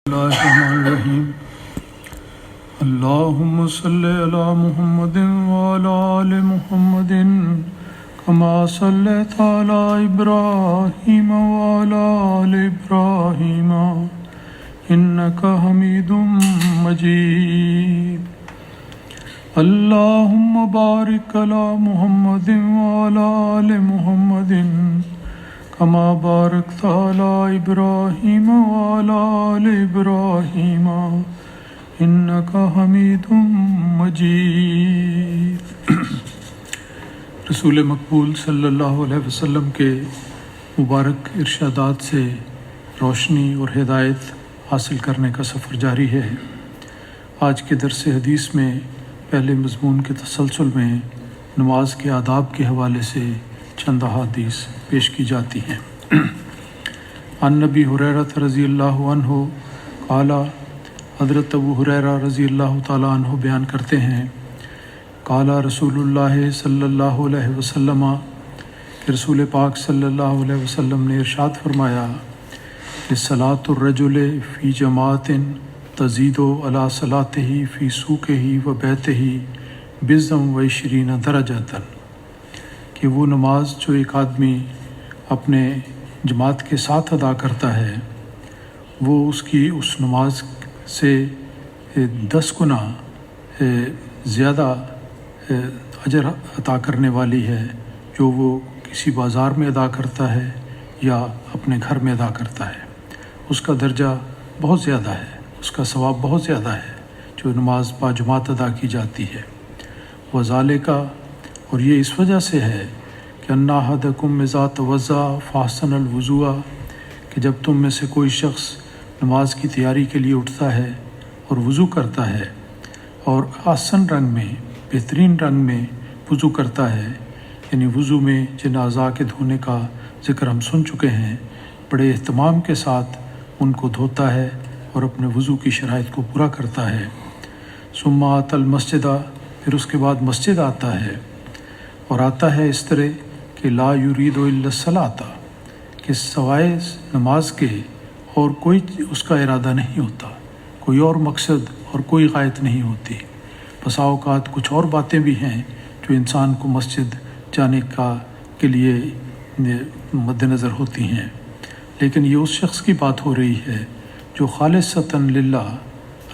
اللہ الرحمن الرحیم اللہم صلی علی محمد وعلی آل محمد کما صلیت علی ابراہیم وعلی آل ابراہیم انک حمید مجید اللہم بارک علی محمد وعلی آل محمد کما بارکت علی ابراہیم وعلی آل ابراہیم انک حمید مجید۔ رسول مقبول صلی اللہ علیہ وسلم کے مبارک ارشادات سے روشنی اور ہدایت حاصل کرنے کا سفر جاری ہے۔ آج کے درس حدیث میں پہلے مضمون کے تسلسل میں نماز کے آداب کے حوالے سے چند احادیث پیش کی جاتی ہیں۔ عن نبی ہریرہ رضی اللہ عنہ قال، حضرت ابو ہریرہ رضی اللہ تعالیٰ عنہ بیان کرتے ہیں، قال رسول اللہ صلی اللہ علیہ وسلم، کہ رسول پاک صلی اللہ علیہ وسلم نے ارشاد فرمایا کہ صلاۃ الرجل فی جماعت تزید علی صلاتہ فی سوقہ و بیتہ بضع و عشرین درجۃ، کہ وہ نماز جو ایک آدمی اپنے جماعت کے ساتھ ادا کرتا ہے وہ اس کی اس نماز سے 10 گنا زیادہ اجر عطا کرنے والی ہے جو وہ کسی بازار میں ادا کرتا ہے یا اپنے گھر میں ادا کرتا ہے۔ اس کا درجہ بہت زیادہ ہے، اس کا ثواب بہت زیادہ ہے جو نماز با جماعت ادا کی جاتی ہے۔ وذالک، اور یہ اس وجہ سے ہے کہ ان احدکم اذا توضأ فاحسن الوضوء، کہ جب تم میں سے کوئی شخص نماز کی تیاری کے لیے اٹھتا ہے اور وضو کرتا ہے اور احسن رنگ میں، بہترین رنگ میں وضو کرتا ہے، یعنی وضو میں جن اعضاء کے دھونے کا ذکر ہم سن چکے ہیں، بڑے اہتمام کے ساتھ ان کو دھوتا ہے اور اپنے وضو کی شرائط کو پورا کرتا ہے۔ ثم آتی المسجد، پھر اس کے بعد مسجد آتا ہے، اور آتا ہے اس طرح کہ لا یرید الا الصلاۃ، کہ سوائے نماز کے اور کوئی اس کا ارادہ نہیں ہوتا، کوئی اور مقصد اور کوئی غایت نہیں ہوتی۔ بسا اوقات کچھ اور باتیں بھی ہیں جو انسان کو مسجد جانے کے لیے مد نظر ہوتی ہیں، لیکن یہ اس شخص کی بات ہو رہی ہے جو خالصتاً للہ،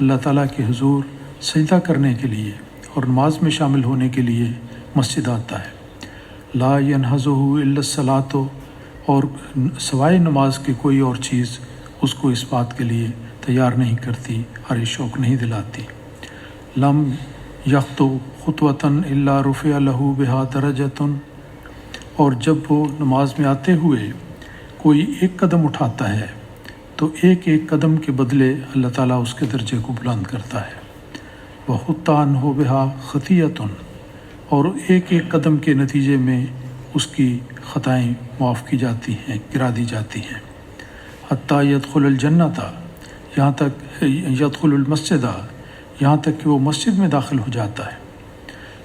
اللہ تعالیٰ کے حضور سجدہ کرنے کے لیے اور نماز میں شامل ہونے کے لیے مسجد آتا ہے۔ لا ینہضہ الا الصلاۃ، اور سوائے نماز کے کوئی اور چیز اس کو اس بات کے لیے تیار نہیں کرتی، ہر شوق نہیں دلاتی۔ لم یخطو خطوۃ الا رفع لہ بہا درجۃ، اور جب وہ نماز میں آتے ہوئے کوئی ایک قدم اٹھاتا ہے تو ایک ایک قدم کے بدلے اللہ تعالیٰ اس کے درجے کو بلند کرتا ہے۔ وحط عنہ بہا خطیۃ، اور ایک ایک قدم کے نتیجے میں اس کی خطائیں معاف کی جاتی ہیں، گرا دی جاتی ہیں۔ حتیٰ یدخل الجنۃ، یہاں تک یدخل المسجد، یہاں تک کہ وہ مسجد میں داخل ہو جاتا ہے۔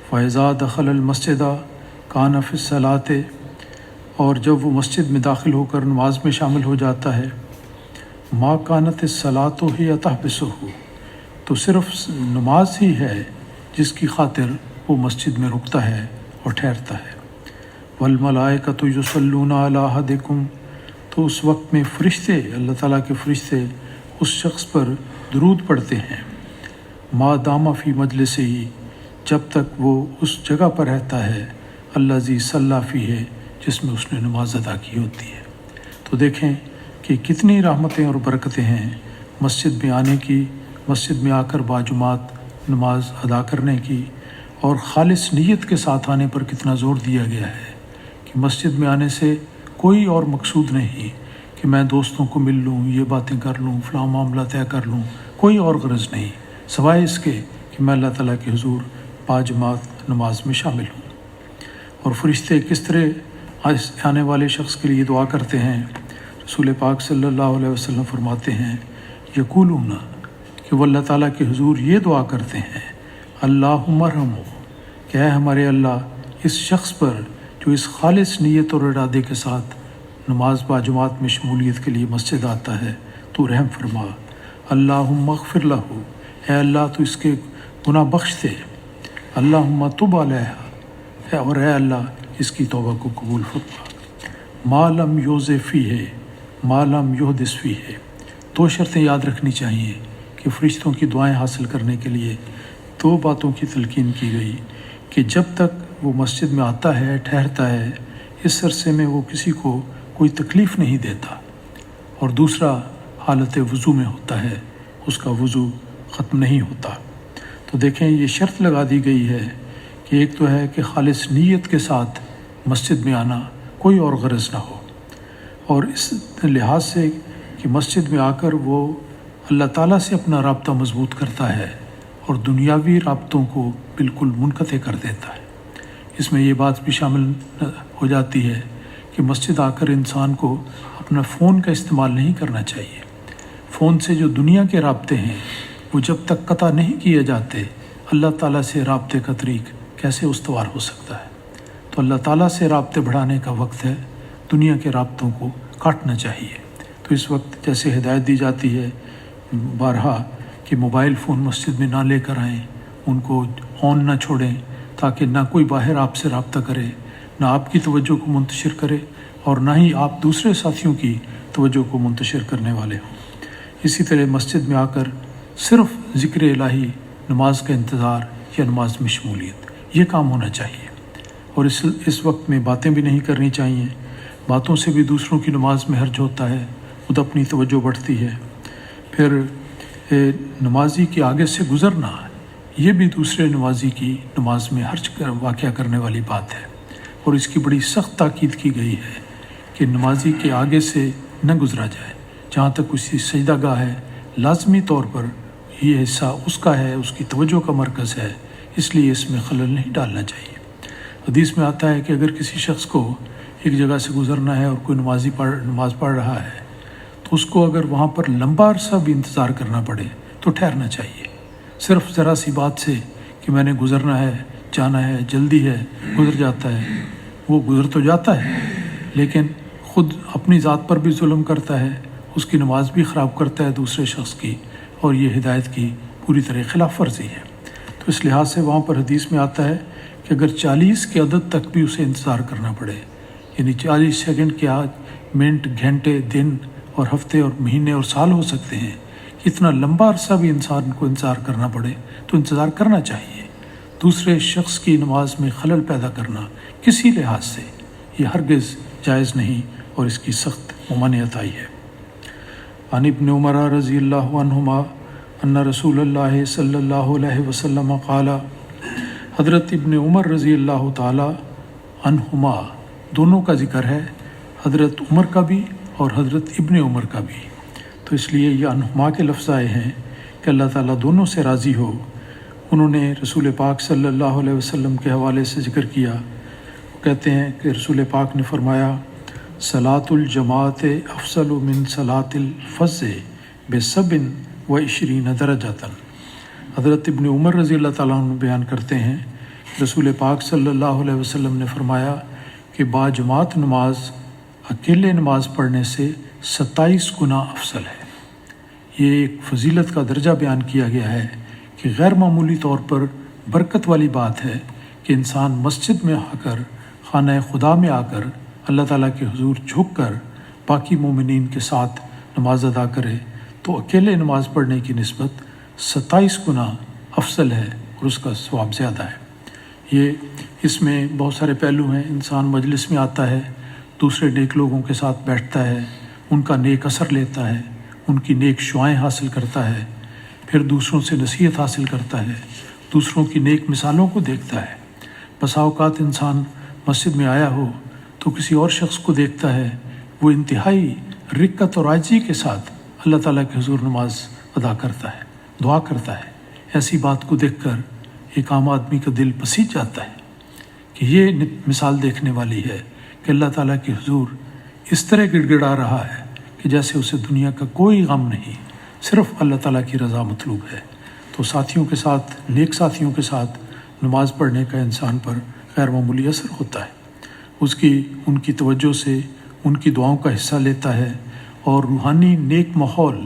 فاذا دخل المسجد کان فی الصلاۃ، اور جب وہ مسجد میں داخل ہو کر نماز میں شامل ہو جاتا ہے، ما کانت الصلاۃ ہی تحبسہ، تو صرف نماز ہی ہے جس کی خاطر وہ مسجد میں رکتا ہے اور ٹھہرتا ہے۔ والملائکۃ یصلون علی احدکم، تو اس وقت میں فرشتے، اللہ تعالیٰ کے فرشتے اس شخص پر درود پڑھتے ہیں، ما دام فی مجلسہ، جب تک وہ اس جگہ پر رہتا ہے، الذی صلی فیہ، جس میں اس نے نماز ادا کی ہوتی ہے۔ تو دیکھیں کہ کتنی رحمتیں اور برکتیں ہیں مسجد میں آنے کی، مسجد میں آ کر باجماعت نماز ادا کرنے کی، اور خالص نیت کے ساتھ آنے پر کتنا زور دیا گیا ہے کہ مسجد میں آنے سے کوئی اور مقصود نہیں کہ میں دوستوں کو مل لوں، یہ باتیں کر لوں، فلاں معاملہ طے کر لوں، کوئی اور غرض نہیں سوائے اس کے کہ میں اللہ تعالیٰ کے حضور باجماعت نماز میں شامل ہوں۔ اور فرشتے کس طرح آنے والے شخص کے لیے دعا کرتے ہیں، رسول پاک صلی اللہ علیہ وسلم فرماتے ہیں، یقولون، کہ وہ اللہ تعالیٰ کے حضور یہ دعا کرتے ہیں، اللہم ارحمہ، کہ اے ہمارے اللہ اس شخص پر جو اس خالص نیت اور ارادے کے ساتھ نماز با جماعت میں شمولیت کے لیے مسجد آتا ہے، تو رحم فرما۔ اللہم اغفر لہ، اے اللہ تو اس کے گناہ بخش دے، اللہم تب علیہ، اور اے اللہ اس کی توبہ کو قبول فرما، ما لم یوزع فیہ ما لم یحدث فیہ۔ دو شرطیں یاد رکھنی چاہیے کہ فرشتوں کی دعائیں حاصل کرنے کے لیے دو باتوں کی تلقین کی گئی کہ جب تک وہ مسجد میں آتا ہے ٹھہرتا ہے اس عرصے میں وہ کسی کو کوئی تکلیف نہیں دیتا، اور دوسرا حالت وضو میں ہوتا ہے، اس کا وضو ختم نہیں ہوتا۔ تو دیکھیں یہ شرط لگا دی گئی ہے کہ ایک تو ہے کہ خالص نیت کے ساتھ مسجد میں آنا، کوئی اور غرض نہ ہو، اور اس لحاظ سے کہ مسجد میں آ کر وہ اللہ تعالیٰ سے اپنا رابطہ مضبوط کرتا ہے اور دنیاوی رابطوں کو بالکل منقطع کر دیتا ہے۔ اس میں یہ بات بھی شامل ہو جاتی ہے کہ مسجد آ کر انسان کو اپنا فون کا استعمال نہیں کرنا چاہیے۔ فون سے جو دنیا کے رابطے ہیں وہ جب تک قطع نہیں کیے جاتے، اللہ تعالیٰ سے رابطے کا طریق کیسے استوار ہو سکتا ہے؟ تو اللہ تعالیٰ سے رابطے بڑھانے کا وقت ہے، دنیا کے رابطوں کو کاٹنا چاہیے۔ تو اس وقت جیسے ہدایت دی جاتی ہے بارہا کہ موبائل فون مسجد میں نہ لے کر آئیں، ان کو آن نہ چھوڑیں تاکہ نہ کوئی باہر آپ سے رابطہ کرے، نہ آپ کی توجہ کو منتشر کرے اور نہ ہی آپ دوسرے ساتھیوں کی توجہ کو منتشر کرنے والے ہوں۔ اسی طرح مسجد میں آ کر صرف ذکر الہی، نماز کا انتظار یا نماز میں شمولیت، یہ کام ہونا چاہیے، اور اس وقت میں باتیں بھی نہیں کرنی چاہیے۔ باتوں سے بھی دوسروں کی نماز میں حرج ہوتا ہے، خود اپنی توجہ بڑھتی ہے۔ پھر نمازی کے آگے سے گزرنا، یہ بھی دوسرے نمازی کی نماز میں حرج واقع کرنے والی بات ہے، اور اس کی بڑی سخت تاکید کی گئی ہے کہ نمازی کے آگے سے نہ گزرا جائے۔ جہاں تک اسی سجدہ گاہ ہے، لازمی طور پر یہ حصہ اس کا ہے، اس کی توجہ کا مرکز ہے، اس لیے اس میں خلل نہیں ڈالنا چاہیے۔ حدیث میں آتا ہے کہ اگر کسی شخص کو ایک جگہ سے گزرنا ہے اور کوئی نماز پڑھ رہا ہے تو اس کو اگر وہاں پر لمبا عرصہ بھی انتظار کرنا پڑے تو ٹھہرنا چاہیے۔ صرف ذرا سی بات سے کہ میں نے گزرنا ہے، جانا ہے، جلدی ہے، گزر جاتا ہے، وہ گزر تو جاتا ہے لیکن خود اپنی ذات پر بھی ظلم کرتا ہے، اس کی نماز بھی خراب کرتا ہے دوسرے شخص کی، اور یہ ہدایت کی پوری طرح خلاف ورزی ہے۔ تو اس لحاظ سے وہاں پر حدیث میں آتا ہے کہ اگر 40 کے عدد تک بھی اسے انتظار کرنا پڑے، یعنی 40 سیکنڈ کے منٹ، گھنٹے، دن اور ہفتے اور مہینے اور سال ہو سکتے ہیں، اتنا لمبا عرصہ بھی انسان کو انتظار کرنا پڑے تو انتظار کرنا چاہیے۔ دوسرے شخص کی نماز میں خلل پیدا کرنا کسی لحاظ سے یہ ہرگز جائز نہیں، اور اس کی سخت ممانعت آئی ہے۔ عن ابن عمر رضی اللہ عنہما ان رسول اللہ صلی اللہ علیہ وسلم قال، حضرت ابن عمر رضی اللہ تعالی عنہما دونوں کا ذکر ہے، حضرت عمر کا بھی اور حضرت ابن عمر کا بھی، تو اس لیے یہ عنہما کے لفظ آئے ہیں کہ اللہ تعالیٰ دونوں سے راضی ہو۔ انہوں نے رسول پاک صلی اللہ علیہ وسلم کے حوالے سے ذکر کیا، وہ کہتے ہیں کہ رسول پاک نے فرمایا، صلاۃ الجماعت افضل من صلاۃ الفض ب27 درجۃ۔ حضرت ابن عمر رضی اللہ تعالیٰ عنہ بیان کرتے ہیں رسول پاک صلی اللہ علیہ وسلم نے فرمایا کہ باجماعت نماز اکیلے نماز پڑھنے سے 27 گنا افضل ہے۔ یہ ایک فضیلت کا درجہ بیان کیا گیا ہے کہ غیر معمولی طور پر برکت والی بات ہے کہ انسان مسجد میں آ کر، خانہ خدا میں آ کر اللہ تعالیٰ کے حضور جھک کر باقی مومنین کے ساتھ نماز ادا کرے، تو اکیلے نماز پڑھنے کی نسبت 27 گنا افضل ہے اور اس کا ثواب زیادہ ہے۔ اس میں بہت سارے پہلو ہیں۔ انسان مجلس میں آتا ہے، دوسرے نیک لوگوں کے ساتھ بیٹھتا ہے، ان کا نیک اثر لیتا ہے، ان کی نیک شعائیں حاصل کرتا ہے، پھر دوسروں سے نصیحت حاصل کرتا ہے، دوسروں کی نیک مثالوں کو دیکھتا ہے۔ بسا اوقات انسان مسجد میں آیا ہو تو کسی اور شخص کو دیکھتا ہے، وہ انتہائی رقت اور عاجزی کے ساتھ اللہ تعالیٰ کے حضور نماز ادا کرتا ہے، دعا کرتا ہے۔ ایسی بات کو دیکھ کر ایک عام آدمی کا دل پسیج جاتا ہے کہ یہ مثال دیکھنے والی ہے کہ اللہ تعالیٰ کے حضور اس طرح گڑ گڑا رہا ہے کہ جیسے اسے دنیا کا کوئی غم نہیں، صرف اللہ تعالیٰ کی رضا مطلوب ہے۔ تو ساتھیوں کے ساتھ، نیک ساتھیوں کے ساتھ نماز پڑھنے کا انسان پر غیر معمولی اثر ہوتا ہے۔ ان کی توجہ سے ان کی دعاؤں کا حصہ لیتا ہے، اور روحانی نیک ماحول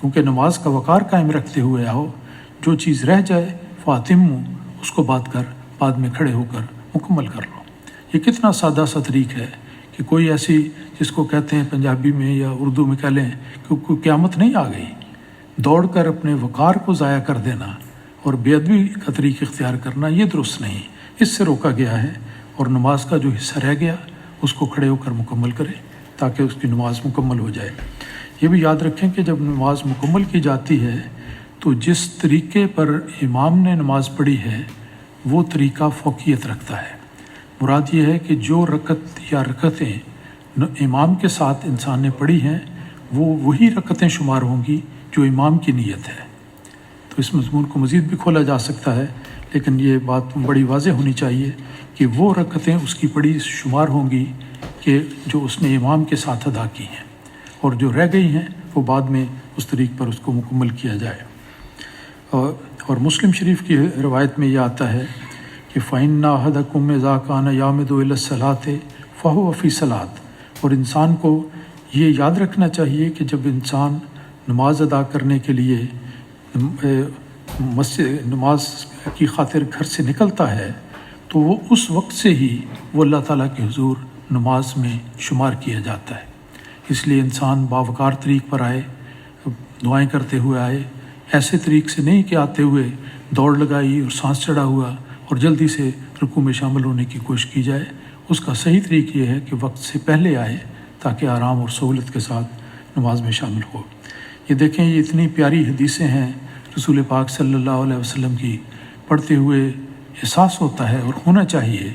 کیونکہ نماز کا وقار قائم رکھتے ہوئے آؤ، جو چیز رہ جائے فاتمو، اس کو بعد میں کھڑے ہو کر مکمل کر لو۔ یہ کتنا سادہ سا طریق ہے کہ کوئی ایسی، جس کو کہتے ہیں پنجابی میں یا اردو میں کہہ لیں کہ کوئی قیامت نہیں آ گئی، دوڑ کر اپنے وقار کو ضائع کر دینا اور بے ادبی کا طریق اختیار کرنا یہ درست نہیں، اس سے روکا گیا ہے۔ اور نماز کا جو حصہ رہ گیا اس کو کھڑے ہو کر مکمل کرے تاکہ اس کی نماز مکمل ہو جائے۔ یہ بھی یاد رکھیں کہ جب نماز مکمل کی جاتی ہے تو جس طریقے پر امام نے نماز پڑھی ہے وہ طریقہ فوقیت رکھتا ہے۔ مراد یہ ہے کہ جو رکعت یا رکعتیں امام کے ساتھ انسان نے پڑھی ہیں وہ وہی رکعتیں شمار ہوں گی جو امام کی نیت ہے۔ تو اس مضمون کو مزید بھی کھولا جا سکتا ہے، لیکن یہ بات بڑی واضح ہونی چاہیے کہ وہ رکعتیں اس کی پڑھی شمار ہوں گی کہ جو اس نے امام کے ساتھ ادا کی ہیں، اور جو رہ گئی ہیں وہ بعد میں اس طریق پر اس کو مکمل کیا جائے۔ اور مسلم شریف کی روایت میں یہ آتا ہے کہ فَإِنَّ أَحَدَكُمْ إِذَا كَانَ يَعْمِدُ إِلَى الصَّلَاةِ فَهُوَ فِي صَلَاةٍ، اور انسان کو یہ یاد رکھنا چاہیے کہ جب انسان نماز ادا کرنے کے لیے نماز کی خاطر گھر سے نکلتا ہے تو وہ اس وقت سے ہی وہ اللہ تعالیٰ کے حضور نماز میں شمار کیا جاتا ہے۔ اس لیے انسان باوقار طریق پر آئے، دعائیں کرتے ہوئے آئے، ایسے طریق سے نہیں کہ آتے ہوئے دوڑ لگائی اور سانس چڑھا ہوا اور جلدی سے رکوع میں شامل ہونے کی کوشش کی جائے۔ اس کا صحیح طریق یہ ہے کہ وقت سے پہلے آئے تاکہ آرام اور سہولت کے ساتھ نماز میں شامل ہو۔ یہ دیکھیں، یہ اتنی پیاری حدیثیں ہیں رسول پاک صلی اللہ علیہ وسلم کی، پڑھتے ہوئے احساس ہوتا ہے اور ہونا چاہیے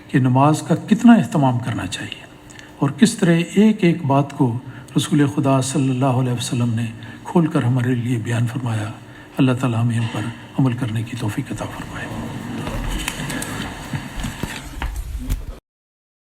کہ نماز کا کتنا اہتمام کرنا چاہیے اور کس طرح ایک ایک بات کو رسول خدا صلی اللہ علیہ وسلم نے کھول کر ہمارے لیے بیان فرمایا۔ اللہ تعالیٰ ہمیں ان پر عمل کرنے کی توفیق عطا فرمائے۔